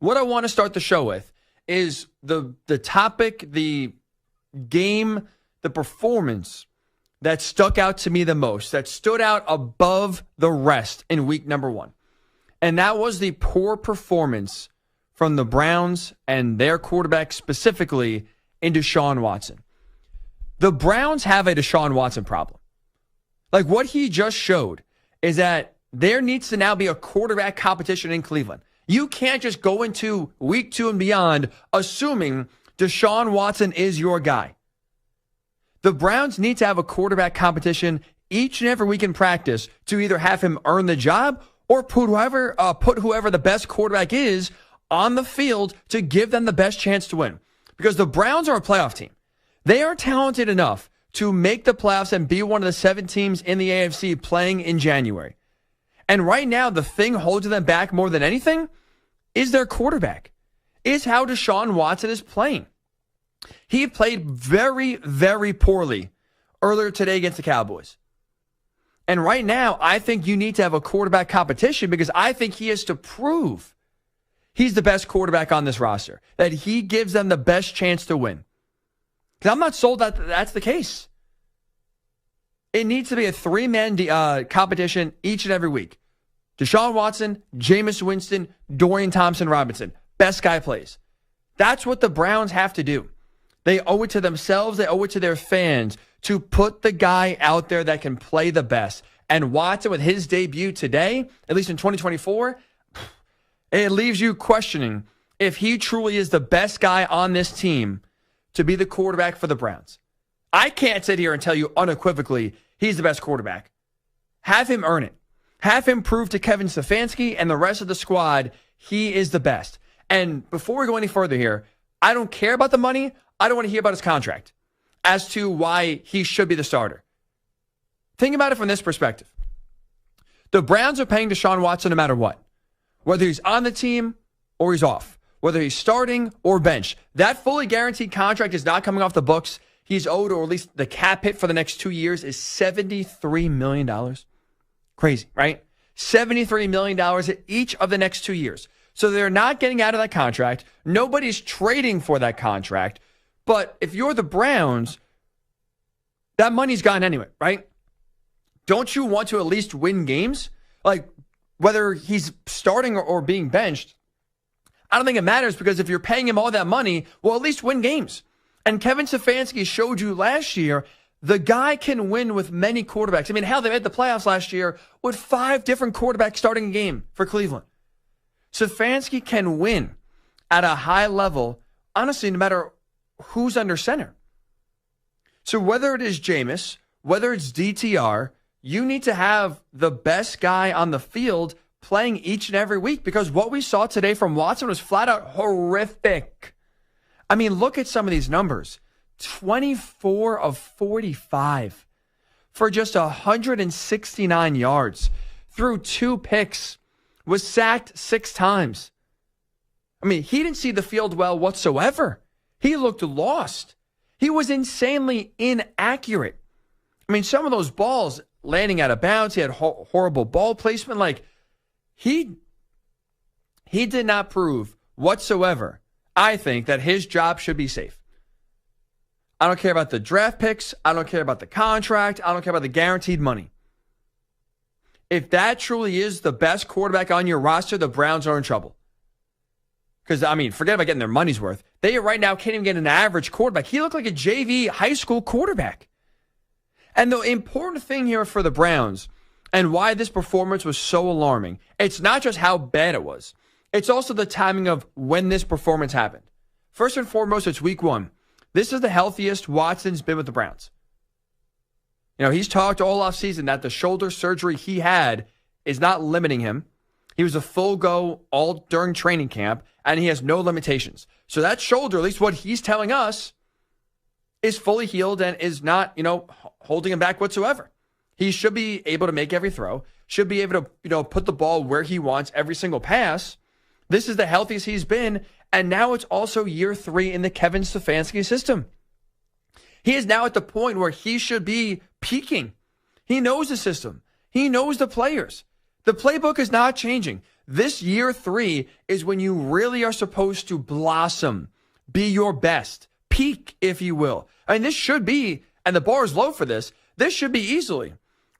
what I want to start the show with is the topic, the game, the performance that stuck out to me the most, that stood out above the rest in week number 1. And that was the poor performance from the Browns and their quarterback specifically in Deshaun Watson. The Browns have a Deshaun Watson problem. Like what he just showed is that there needs to now be a quarterback competition in Cleveland. You can't just go into week 2 and beyond assuming Deshaun Watson is your guy. The Browns need to have a quarterback competition each and every week in practice to either have him earn the job or put whoever the best quarterback is on the field to give them the best chance to win. Because the Browns are a playoff team. They are talented enough to make the playoffs and be one of the 7 teams in the AFC playing in January. And right now, the thing holding them back more than anything is their quarterback, is how Deshaun Watson is playing. He played very, very poorly earlier today against the Cowboys. And right now, I think you need to have a quarterback competition because I think he has to prove he's the best quarterback on this roster, that he gives them the best chance to win. Because I'm not sold that that's the case. It needs to be a 3-man competition each and every week. Deshaun Watson, Jameis Winston, Dorian Thompson-Robinson. Best guy plays. That's what the Browns have to do. They owe it to themselves. They owe it to their fans to put the guy out there that can play the best. And Watson, with his debut today, at least in 2024, it leaves you questioning if he truly is the best guy on this team to be the quarterback for the Browns. I can't sit here and tell you unequivocally he's the best quarterback. Have him earn it. Have him prove to Kevin Stefanski and the rest of the squad he is the best. And before we go any further here, I don't care about the money. I don't want to hear about his contract as to why he should be the starter. Think about it from this perspective. The Browns are paying Deshaun Watson no matter what. Whether he's on the team or he's off. Whether he's starting or bench. That fully guaranteed contract is not coming off the books. He's owed, or at least the cap hit for the next 2 years is $73 million. Crazy, right? $73 million each of the next 2 years. So they're not getting out of that contract. Nobody's trading for that contract. But if you're the Browns, that money's gone anyway, right? Don't you want to at least win games? Like, whether he's starting or being benched, I don't think it matters because if you're paying him all that money, well, at least win games. And Kevin Stefanski showed you last year the guy can win with many quarterbacks. I mean, hell, they made the playoffs last year with 5 different quarterbacks starting a game for Cleveland. Stefanski can win at a high level, honestly, no matter who's under center. So whether it is Jameis, whether it's DTR, you need to have the best guy on the field playing each and every week because what we saw today from Watson was flat out horrific. I mean, look at some of these numbers. 24 of 45 for just 169 yards, threw 2 picks, was sacked 6 times. I mean, he didn't see the field well whatsoever. He looked lost. He was insanely inaccurate. I mean, some of those balls landing out of bounds, he had horrible ball placement. Like, he did not prove whatsoever, I think, that his job should be safe. I don't care about the draft picks. I don't care about the contract. I don't care about the guaranteed money. If that truly is the best quarterback on your roster, the Browns are in trouble. Because, I mean, forget about getting their money's worth. They right now can't even get an average quarterback. He looked like a JV high school quarterback. And the important thing here for the Browns and why this performance was so alarming, it's not just how bad it was. It's also the timing of when this performance happened. First and foremost, it's week 1. This is the healthiest Watson's been with the Browns. You know, he's talked all offseason that the shoulder surgery he had is not limiting him. He was a full go all during training camp, and he has no limitations. So that shoulder, at least what he's telling us, is fully healed and is not, holding him back whatsoever. He should be able to make every throw, should be able to, put the ball where he wants every single pass. This is the healthiest he's been, and now it's also year 3 in the Kevin Stefanski system. He is now at the point where he should be peaking. He knows the system. He knows the players. The playbook is not changing. This year 3 is when you really are supposed to blossom, be your best, peak, if you will. I mean, this should be, and the bar is low for this, this should be easily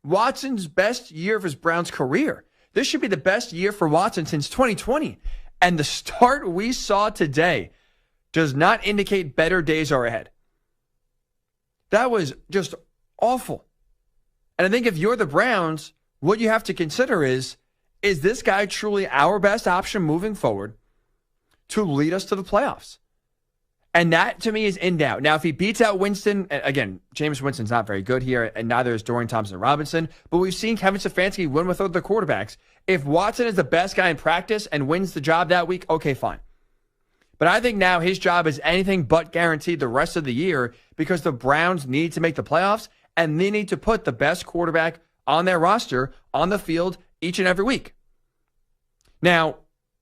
Watson's best year of his Browns career. This should be the best year for Watson since 2020. And the start we saw today does not indicate better days are ahead. That was just awful. And I think if you're the Browns, what you have to consider is this guy truly our best option moving forward to lead us to the playoffs? And that, to me, is in doubt. Now, if he beats out Winston, again, Jameis Winston's not very good here, and neither is Dorian Thompson-Robinson, but we've seen Kevin Stefanski win with other quarterbacks. If Watson is the best guy in practice and wins the job that week, okay, fine. But I think now his job is anything but guaranteed the rest of the year because the Browns need to make the playoffs, and they need to put the best quarterback on their roster on the field each and every week. Now,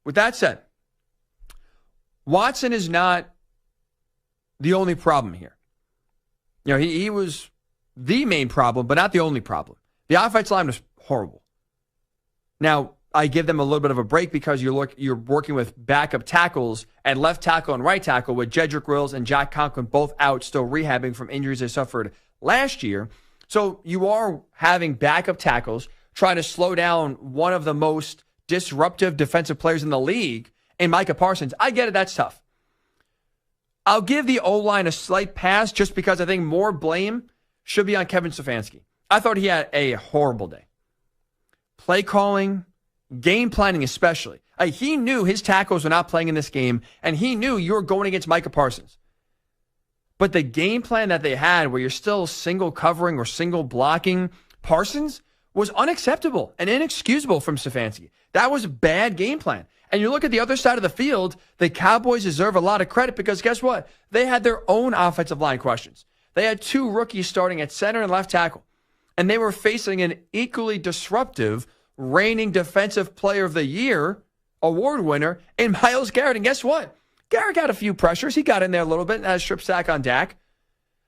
with that said, Watson is not the only problem here. You know, he was the main problem, but not the only problem. The offensive line was horrible. Now, I give them a little bit of a break because you're working with backup tackles and left tackle and right tackle with Jedrick Wills and Jack Conklin both out, still rehabbing from injuries they suffered last year. So you are having backup tackles trying to slow down one of the most disruptive defensive players in the league in Micah Parsons. I get it. That's tough. I'll give the O-line a slight pass just because I think more blame should be on Kevin Stefanski. I thought he had a horrible day. Play calling, game planning especially. He knew his tackles were not playing in this game, and he knew you were going against Micah Parsons. But the game plan that they had where you're still single covering or single blocking Parsons was unacceptable and inexcusable from Stefanski. That was a bad game plan. And you look at the other side of the field, the Cowboys deserve a lot of credit because guess what? They had their own offensive line questions. They had 2 rookies starting at center and left tackle. And they were facing an equally disruptive reigning Defensive Player of the Year award winner in Myles Garrett. And guess what? Garrett got a few pressures. He got in there a little bit and had a strip sack on Dak.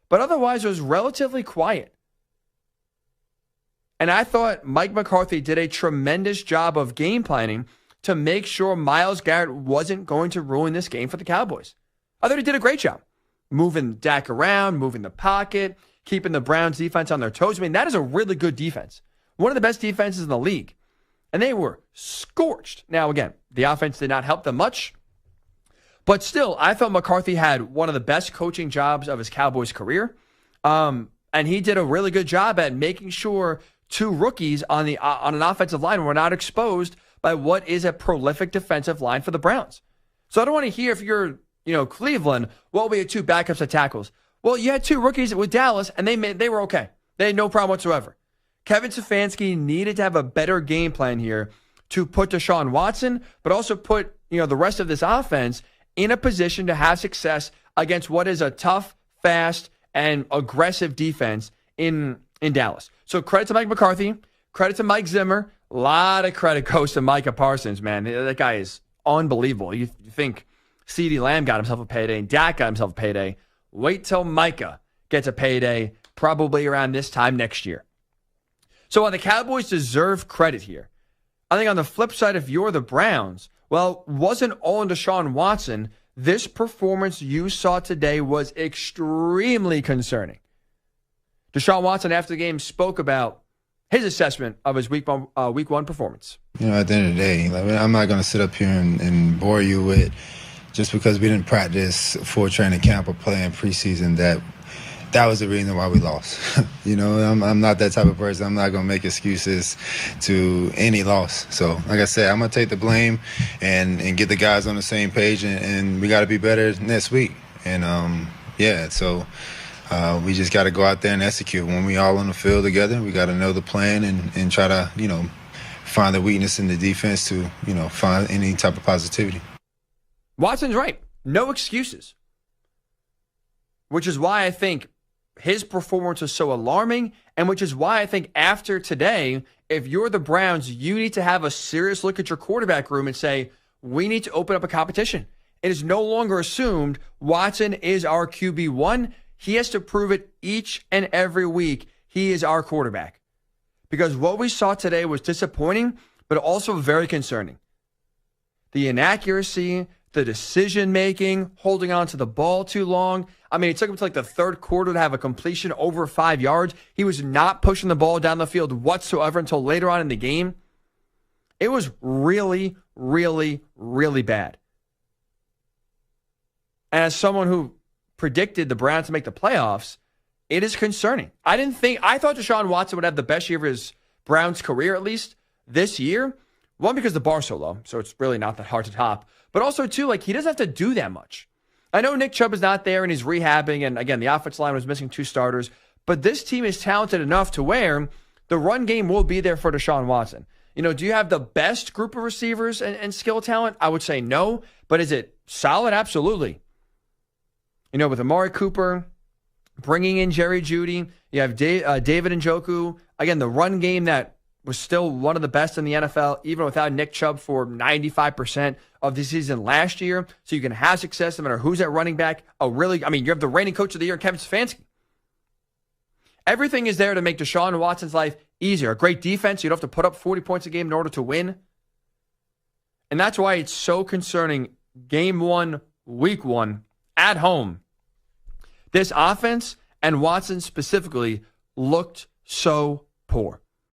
But otherwise, it was relatively quiet. And I thought Mike McCarthy did a tremendous job of game planning to make sure Myles Garrett wasn't going to ruin this game for the Cowboys. I thought he did a great job. Moving Dak around, moving the pocket, keeping the Browns defense on their toes. I mean, that is a really good defense. One of the best defenses in the league. And they were scorched. Now, again, the offense did not help them much. But still, I thought McCarthy had one of the best coaching jobs of his Cowboys career. And he did a really good job at making sure 2 rookies on an offensive line were not exposed by what is a prolific defensive line for the Browns. So I don't want to hear if you're, Cleveland, well, we had 2 backups at tackles. Well, you had 2 rookies with Dallas, and they were okay. They had no problem whatsoever. Kevin Stefanski needed to have a better game plan here to put Deshaun Watson, but also put, the rest of this offense in a position to have success against what is a tough, fast, and aggressive defense in Dallas. So credit to Mike McCarthy, credit to Mike Zimmer. A lot of credit goes to Micah Parsons, man. That guy is unbelievable. You think CeeDee Lamb got himself a payday and Dak got himself a payday. Wait till Micah gets a payday probably around this time next year. So while the Cowboys deserve credit here, I think on the flip side, if you're the Browns, well, wasn't all in Deshaun Watson. This performance you saw today was extremely concerning. Deshaun Watson, after the game, spoke about his assessment of his week one performance. At the end of the day, I'm not going to sit up here and bore you with just because we didn't practice for training camp or play in preseason that was the reason why we lost. I'm not that type of person. I'm not going to make excuses to any loss. So, like I said, I'm going to take the blame and get the guys on the same page, and we got to be better next week. And, we just got to go out there and execute. When we all on the field together, we got to know the plan and try to, find the weakness in the defense to, find any type of positivity. Watson's right. No excuses. Which is why I think his performance was so alarming, and which is why I think after today, if you're the Browns, you need to have a serious look at your quarterback room and say, we need to open up a competition. It is no longer assumed Watson is our QB1. He has to prove it each and every week. He is our quarterback. Because what we saw today was disappointing, but also very concerning. the inaccuracy, the decision-making, holding on to the ball too long. I mean, it took him to like the third quarter to have a completion over 5 yards. He was not pushing the ball down the field whatsoever until later on in the game. It was really, really, really bad. And as someone who predicted the Browns to make the playoffs, it is concerning. I thought Deshaun Watson would have the best year of his Browns career, at least this year. One, because the bar's so low, so it's really not that hard to top. But also, two, like, he doesn't have to do that much. I know Nick Chubb is not there and he's rehabbing, and again, the offensive line was missing 2 starters, but this team is talented enough to where the run game will be there for Deshaun Watson. You know, do you have the best group of receivers and skill talent? I would say no, but is it solid? Absolutely. You know, with Amari Cooper, bringing in Jerry Jeudy, you have David Njoku. Again, the run game that was still one of the best in the NFL, even without Nick Chubb for 95% of the season last year. So you can have success no matter who's at running back. You have the reigning coach of the year, Kevin Stefanski. Everything is there to make Deshaun Watson's life easier. A great defense. You don't have to put up 40 points a game in order to win. And that's why it's so concerning. Game 1, week 1, at home. This offense, and Watson specifically, looked so poor.